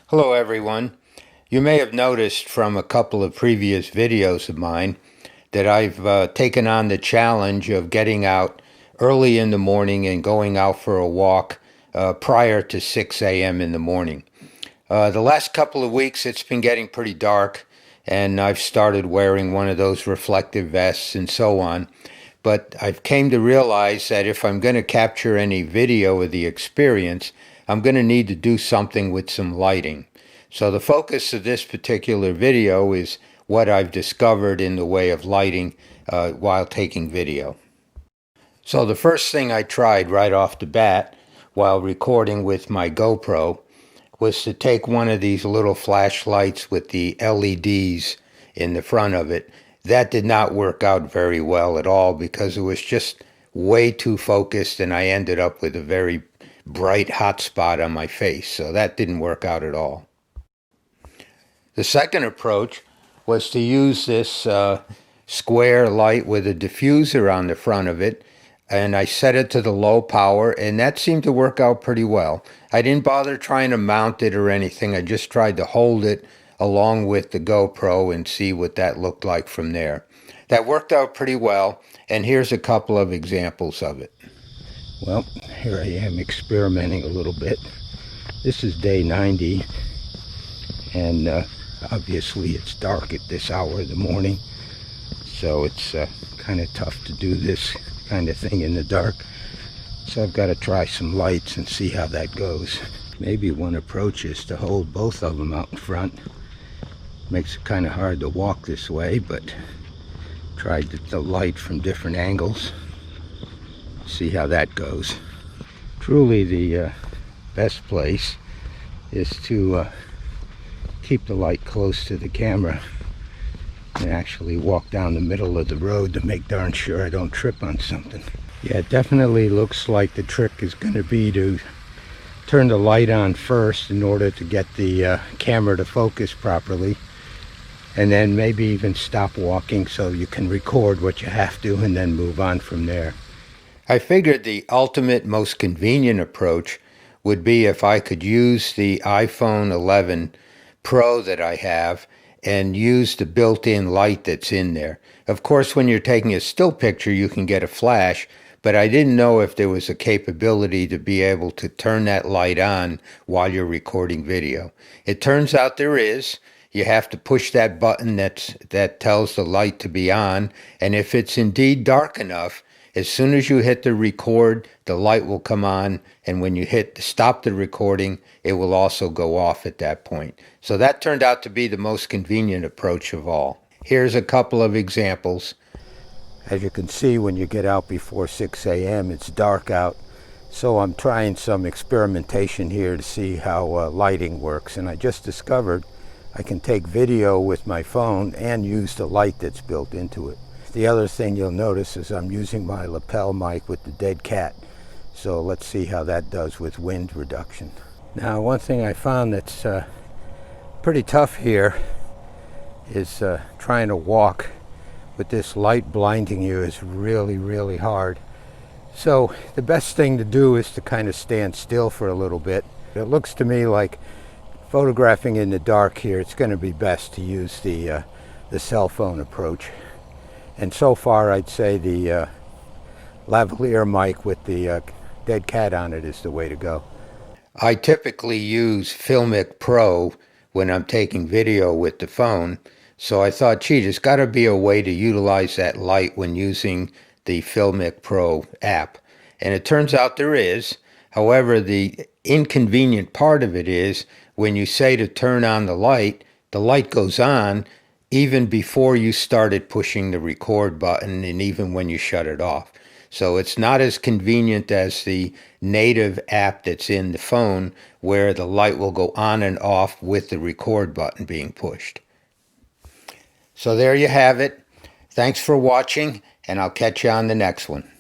Hello everyone. You may have noticed from a couple of previous videos of mine that I've taken on the challenge of getting out early in the morning and going out for a walk prior to 6 a.m. in the morning. The last couple of weeks it's been getting pretty dark, and I've started wearing one of those reflective vests and so on. But I've came to realize that if I'm going to capture any video of the experience, I'm going to need to do something with some lighting. So the focus of this particular video is what I've discovered in the way of lighting while taking video. So the first thing I tried right off the bat while recording with my GoPro was to take one of these little flashlights with the LEDs in the front of it. That did not work out very well at all because it was just way too focused, and I ended up with a very bright hot spot on my face, so that didn't work out at all. The second approach was to use this square light with a diffuser on the front of it, and I set it to the low power, and that seemed to work out pretty well. I didn't bother trying to mount it or anything. I just tried to hold it along with the GoPro and see what that looked like from there. That worked out pretty well, and here's a couple of examples of it. Well, here I am experimenting a little bit. This is day 90, and obviously it's dark at this hour of the morning, so it's kind of tough to do this kind of thing in the dark. So I've got to try some lights and see how that goes. Maybe one approach is to hold both of them out in front. Makes it kind of hard to walk this way, but tried the light from different angles. See how that goes. Truly the best place is to keep the light close to the camera and actually walk down the middle of the road to make darn sure I don't trip on something. Yeah, it definitely looks like the trick is going to be to turn the light on first in order to get the camera to focus properly, and then maybe even stop walking so you can record what you have to and then move on from there. I figured the ultimate, most convenient approach would be if I could use the iPhone 11 Pro that I have and use the built-in light that's in there. Of course, when you're taking a still picture, you can get a flash, but I didn't know if there was a capability to be able to turn that light on while you're recording video. It turns out there is. You have to push that button that tells the light to be on, and if it's indeed dark enough, as soon as you hit the record, the light will come on, and when you hit stop the recording, it will also go off at that point. So that turned out to be the most convenient approach of all. Here's a couple of examples. As you can see, when you get out before 6 a.m., it's dark out. So I'm trying some experimentation here to see how lighting works, and I just discovered I can take video with my phone and use the light that's built into it. The other thing you'll notice is I'm using my lapel mic with the dead cat. So let's see how that does with wind reduction. Now, one thing I found that's pretty tough here is trying to walk with this light blinding you is really, really hard. So the best thing to do is to kind of stand still for a little bit. It looks to me like photographing in the dark here, it's going to be best to use the cell phone approach. And so far, I'd say the lavalier mic with the dead cat on it is the way to go. I typically use Filmic Pro when I'm taking video with the phone, so I thought, gee, there's got to be a way to utilize that light when using the Filmic Pro app. And it turns out there is. However, the inconvenient part of it is when you say to turn on the light goes on even before you started pushing the record button and even when you shut it off. So it's not as convenient as the native app that's in the phone where the light will go on and off with the record button being pushed. So there you have it. Thanks for watching, and I'll catch you on the next one.